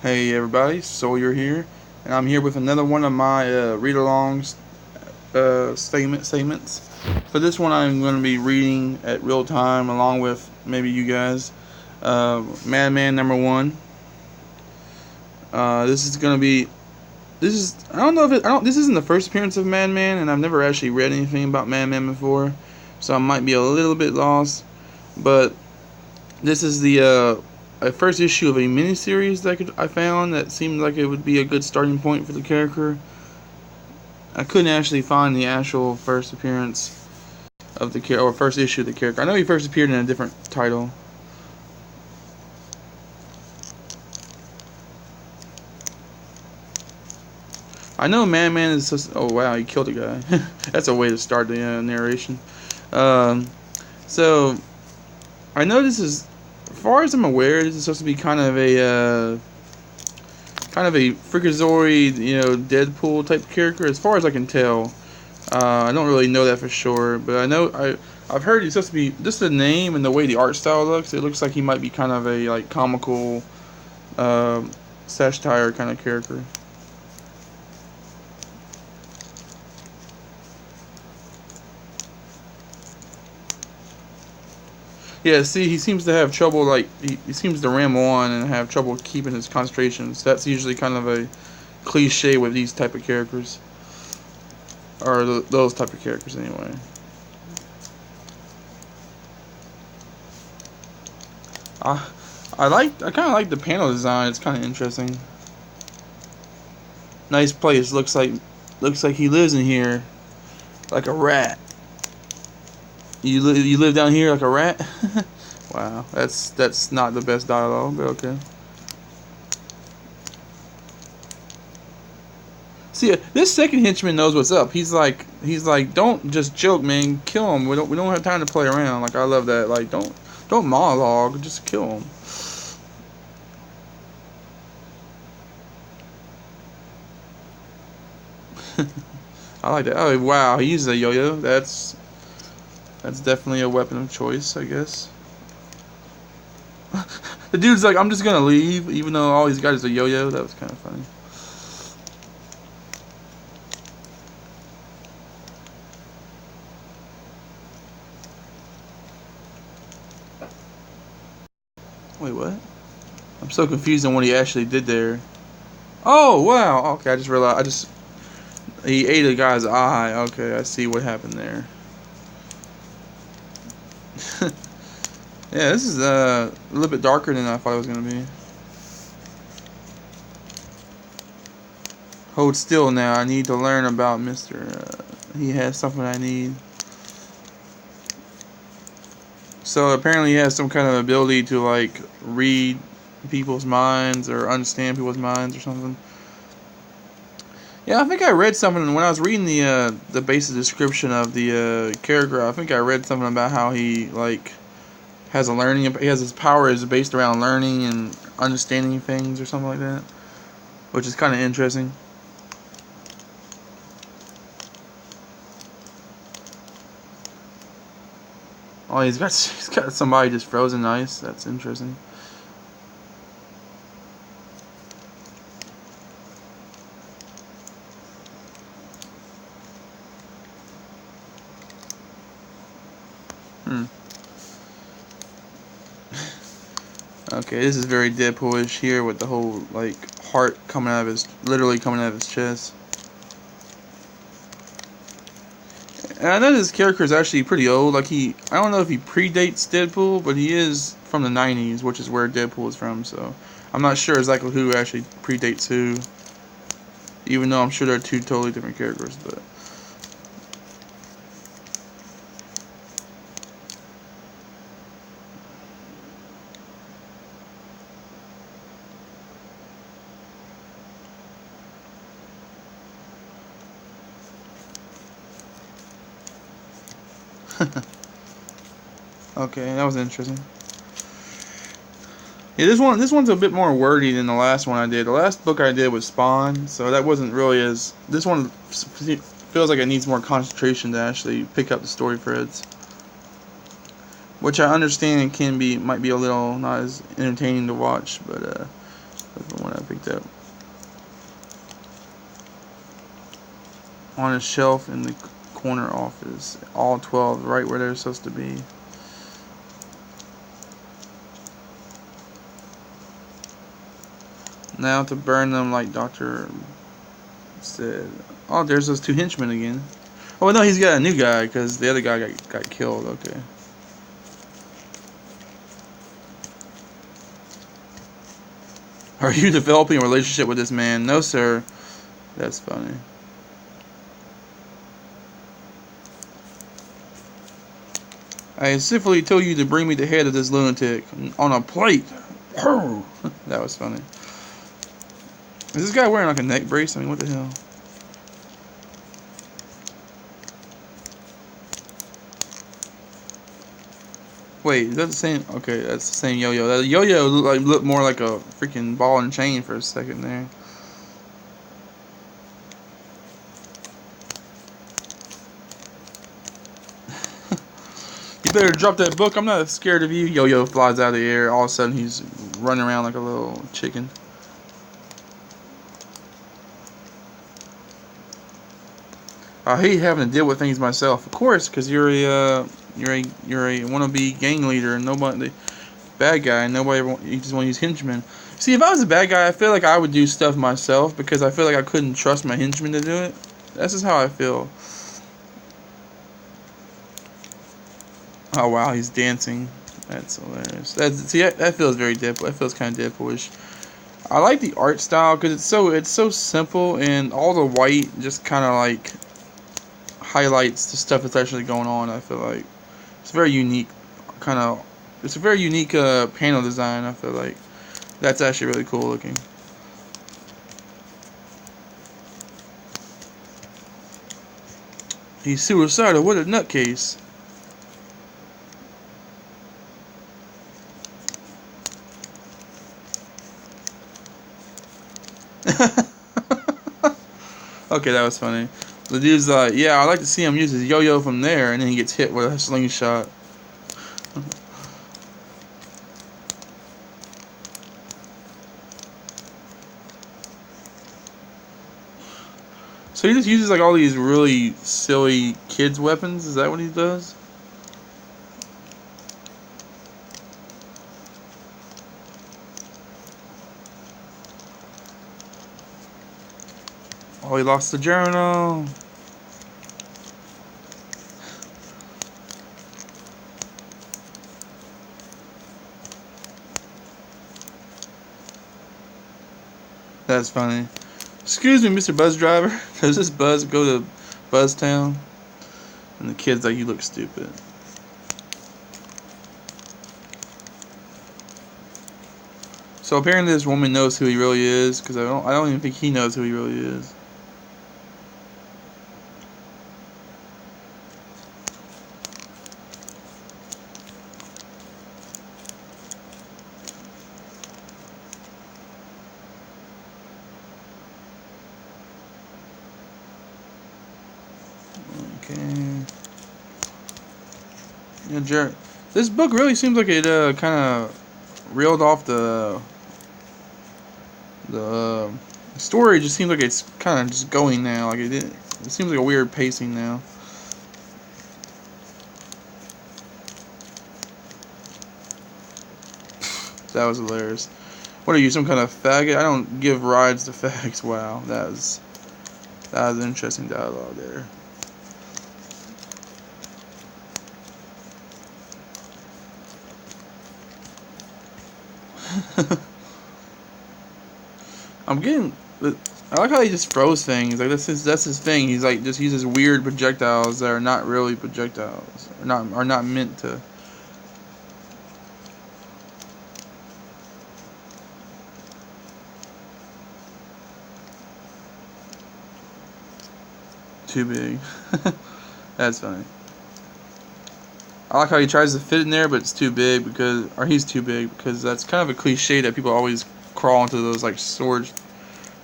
Hey everybody, Sawyer here, and I'm here with another one of my read-alongs statements. For this one, I'm going to be reading at real time along with maybe you guys. Madman #1. This is going to be. This is. I don't know if it. I don't. This isn't the first appearance of Madman, and I've never actually read anything about Madman before, so I might be a little bit lost. But this is the first issue of a miniseries that I found that seemed like it would be a good starting point for the character. I couldn't actually find the actual first appearance of the character, or first issue of the character. I know he first appeared in a different title. I know Madman is just, oh wow, he killed a guy. That's a way to start the narration. Um, so I know this is, as far as I'm aware, this is supposed to be kind of a freakazoid, Deadpool type character. As far as I can tell, I don't really know that for sure, but I've heard he's supposed to be, just the name and the way the art style looks. It looks like he might be kind of a like comical, satire kind of character. Yeah, see, he seems to have trouble, like, he seems to ramble on and have trouble keeping his concentration. So that's usually kind of a cliche with these type of characters. Or those type of characters, anyway. I, I kind of like the panel design. It's kind of interesting. Nice place. Looks like he lives in here like a rat. You live down here like a rat? Wow, that's not the best dialogue, but okay. See, this second henchman knows what's up. He's like, don't just joke, man. Kill him. We don't have time to play around. Like, I love that. Like, don't monologue. Just kill him. I like that. Oh wow, he uses a yo-yo. That's definitely a weapon of choice, I guess. The dude's like, I'm just gonna leave, even though all he's got is a yo-yo. That was kind of funny. Wait, what? I'm so confused on what he actually did there. Oh, wow. Okay, I just realized. He ate a guy's eye. Okay, I see what happened there. Yeah, this is a little bit darker than I thought it was going to be. Hold still now. I need to learn about Mr. He has something I need. So apparently he has some kind of ability to like read people's minds or understand people's minds or something. Yeah, I think I read something when I was reading the basic description of the character. I think I read something about how he like has a learning. He has his power is based around learning and understanding things or something like that, which is kind of interesting. Oh, he's got somebody just frozen ice. That's interesting. Hmm. Okay, this is very Deadpoolish here with the whole like heart coming out of literally coming out of his chest. And I know this character is actually pretty old. Like I don't know if he predates Deadpool, but he is from the '90s, which is where Deadpool is from. So I'm not sure exactly who actually predates who. Even though I'm sure they're two totally different characters, but. Okay, that was interesting. Yeah, this one's a bit more wordy than the last one I did. The last book I did was Spawn, so that wasn't really as. This one feels like it needs more concentration to actually pick up the story threads, which I understand might be a little not as entertaining to watch, but That's the one I picked up. On a shelf in the corner office. All 12 right where they're supposed to be. Now to burn them like Dr. said. Oh, there's those 2 henchmen again. Oh, no, he's got a new guy because the other guy got killed. Okay. Are you developing a relationship with this man? No, sir. That's funny. I specifically told you to bring me the head of this lunatic on a plate. That was funny. Is this guy wearing like a neck brace? I mean, what the hell? Wait, is that the same? Okay, that's the same yo-yo. That yo-yo looked more like a freaking ball and chain for a second there. You better drop that book. I'm not scared of you. Yo-yo flies out of the air. All of a sudden, he's running around like a little chicken. I hate having to deal with things myself. Of course, because you're a wannabe gang leader and nobody, bad guy. And nobody you just want to use henchmen. See, if I was a bad guy, I feel like I would do stuff myself because I feel like I couldn't trust my henchmen to do it. That's just how I feel. Oh wow, he's dancing. That's hilarious. That feels very Deadpool. That feels kind of Deadpoolish. I like the art style because it's so simple and all the white just kind of like highlights the stuff that's actually going on. I feel like it's very unique. It's a very unique panel design. I feel like that's actually really cool looking. He's suicidal. What a nutcase. Okay, that was funny. The dude's like, yeah, I like to see him use his yo-yo from there, and then he gets hit with a slingshot. So he just uses like all these really silly kids' weapons? Is that what he does? Oh, he lost the journal. That's funny. Excuse me, Mr. Buzz Driver. Does this Buzz go to Buzztown? And the kid's like, you look stupid. So apparently this woman knows who he really is, because I don't even think he knows who he really is. Okay. Yeah, this book really seems like it kind of reeled off the story. Just seems like it's kind of just going now. Like it seems like a weird pacing now. That was hilarious. What are you, some kind of faggot? I don't give rides to fags. Wow, that was interesting dialogue there. I like how he just throws things. Like that's his thing. He's like just uses weird projectiles that are not really projectiles. Are not meant to. Too big. That's funny. I like how he tries to fit in there, but it's too big he's too big because that's kind of a cliche that people always crawl into those like storage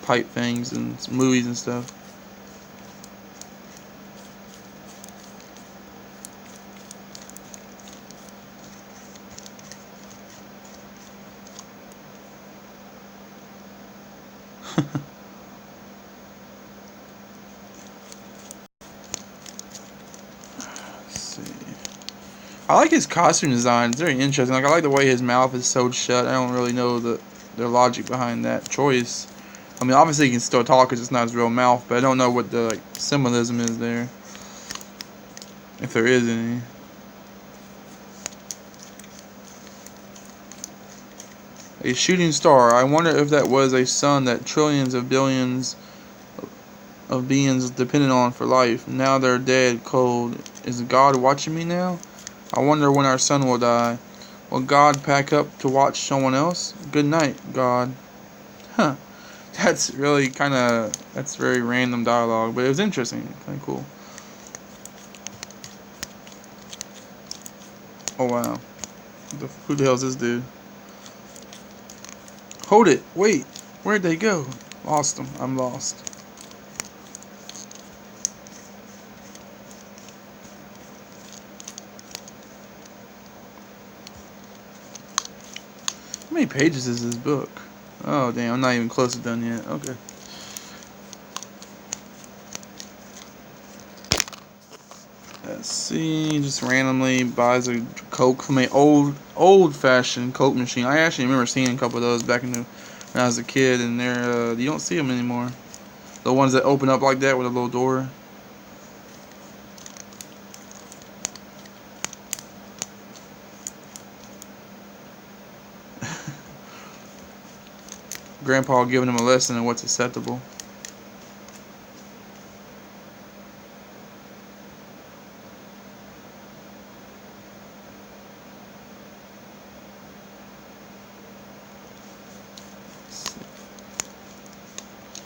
pipe things in movies and stuff. Let's see. I like his costume design. It's very interesting. Like I like the way his mouth is sewed shut. I don't really know the logic behind that choice. I mean, obviously he can still talk because it's not his real mouth, but I don't know what the like symbolism is there, if there is any. A shooting star. I wonder if that was a sun that trillions of billions of beings depended on for life. Now they're dead, cold. Is God watching me now? I wonder when our sun will die. Will God pack up to watch someone else? Good night, God. Huh. That's really that's very random dialogue, but it was interesting. Kind of cool. Oh, wow. Who the hell is this dude? Hold it. Wait. Where'd they go? Lost them. I'm lost. How many pages is this book? Oh, damn. I'm not even close to done yet. Okay. Let's see. Just randomly buys a Coke from an old-fashioned Coke machine. I actually remember seeing a couple of those back when I was a kid, and you don't see them anymore. The ones that open up like that with a little door. Grandpa giving him a lesson on what's acceptable.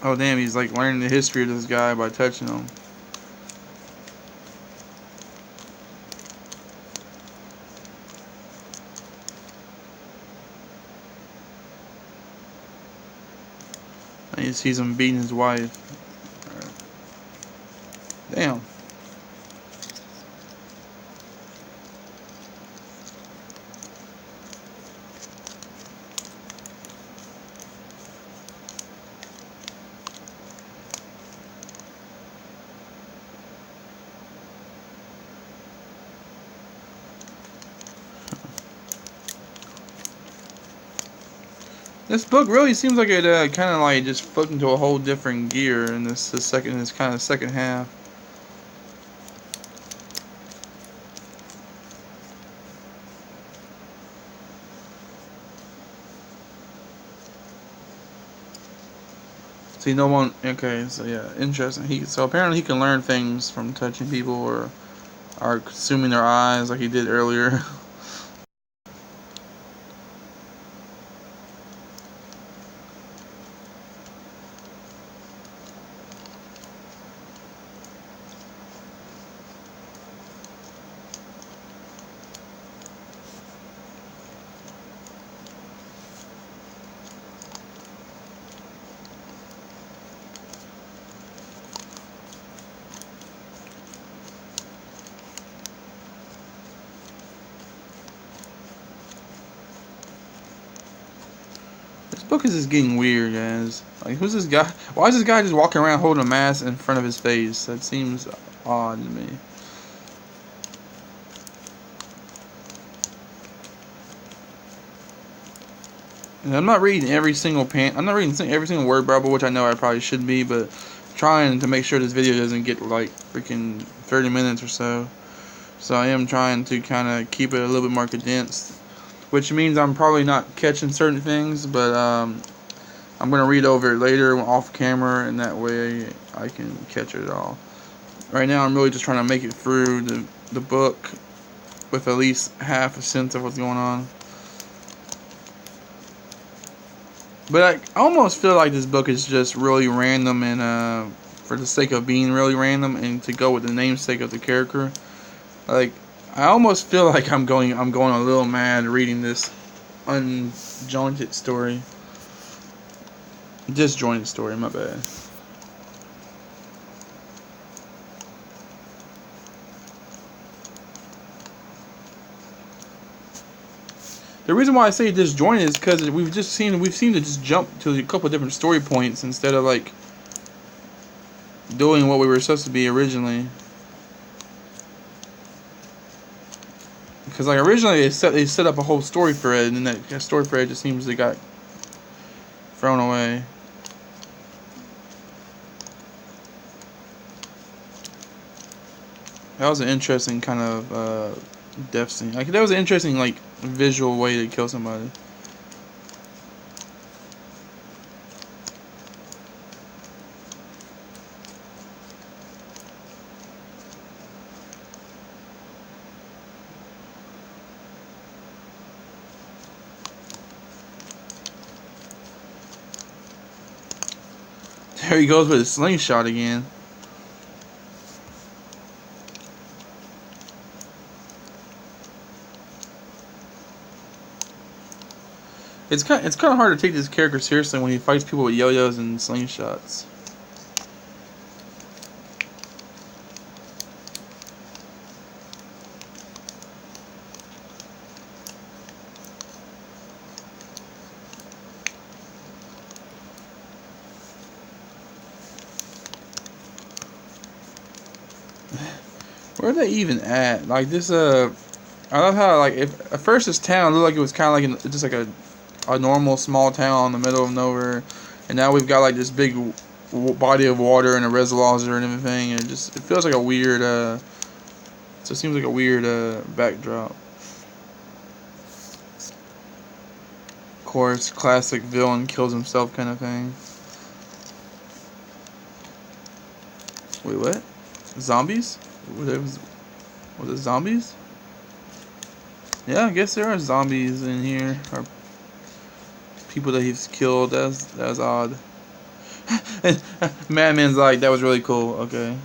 Oh damn, he's like learning the history of this guy by touching him. And he sees him beating his wife. Damn. This book really seems like it kind of like just flipped into a whole different gear in this kind of second half. See, no one. Okay, so yeah, interesting. So apparently he can learn things from touching people or consuming their eyes like he did earlier. This book is just getting weird, guys. Like, who's this guy? Why is this guy just walking around holding a mask in front of his face? That seems odd to me. And I'm not reading every single I'm not reading every single word bubble, which I know I probably should be, but trying to make sure this video doesn't get like freaking 30 minutes or so. So I am trying to kind of keep it a little bit more condensed, which means I'm probably not catching certain things, but I'm going to read over it later off camera, and that way I can catch it all. Right now I'm really just trying to make it through the book with at least half a sense of what's going on. But I almost feel like this book is just really random, and for the sake of being really random and to go with the namesake of the character. Like, I almost feel like I'm going a little mad reading this unjointed story. Disjointed story, my bad. The reason why I say disjointed is because we've seemed to just jump to a couple different story points instead of like doing what we were supposed to be originally. Because like originally they set up a whole story thread, and then that story thread just seems to got thrown away. That was an interesting kind of death scene. Like that was an interesting like visual way to kill somebody. There he goes with his slingshot again. It's kind of hard to take this character seriously when he fights people with yo-yos and slingshots. Where are they even at? Like this, I love how like if at first this town looked like it was kind of like just like a normal small town in the middle of nowhere, and now we've got like this big body of water and a reservoir and everything, and it feels like a weird so it seems like a weird backdrop. Of course, classic villain kills himself kind of thing. Wait, what? Zombies? Was it zombies? Yeah, I guess there are zombies in here, or people that he's killed. That was odd. And Madman's like, that was really cool. Okay.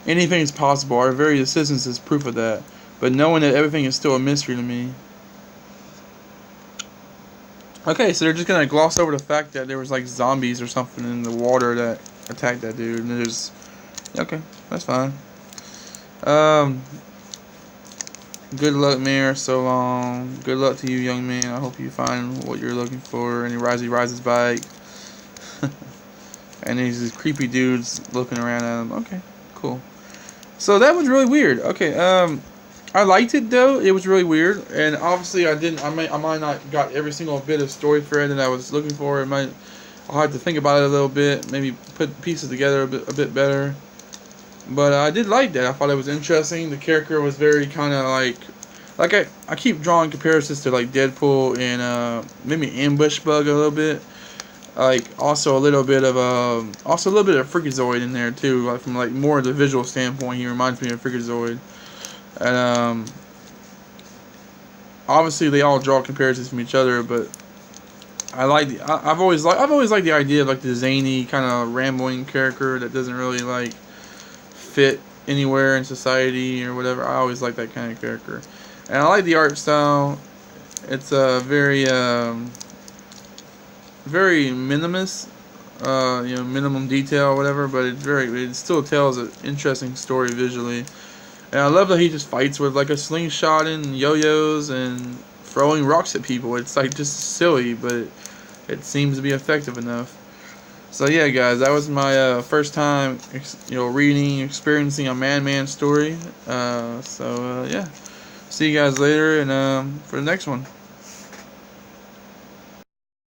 Anything's possible. Our very existence is proof of that. But knowing that everything is still a mystery to me. Okay, so they're just gonna gloss over the fact that there was like zombies or something in the water that attacked that dude, and there's okay, that's fine. Good luck, Mayor. So long. Good luck to you, young man. I hope you find what you're looking for. And he rides his bike, and there's these creepy dudes looking around at him. Okay, cool. So that was really weird. Okay, I liked it though. It was really weird, and obviously I might not got every single bit of story thread that I was looking for. I'll have to think about it a little bit, maybe put pieces together a bit better. But I did like that. I thought it was interesting. The character was very kind of like I keep drawing comparisons to like Deadpool and maybe Ambush Bug a little bit. Like also a little bit of Freakazoid in there too. Like from like more of the visual standpoint, he reminds me of Freakazoid. And obviously they all draw comparisons from each other, but I've always liked the idea of like the zany kind of rambling character that doesn't really like fit anywhere in society or whatever. I always like that kind of character, and I like the art style. It's a very minimalist, minimum detail, or whatever. But it still tells an interesting story visually. And I love that he just fights with like a slingshot and yo-yos and throwing rocks at people. It's like just silly, but it seems to be effective enough. So yeah, guys, that was my first time, experiencing a Madman story. Yeah, see you guys later, and for the next one.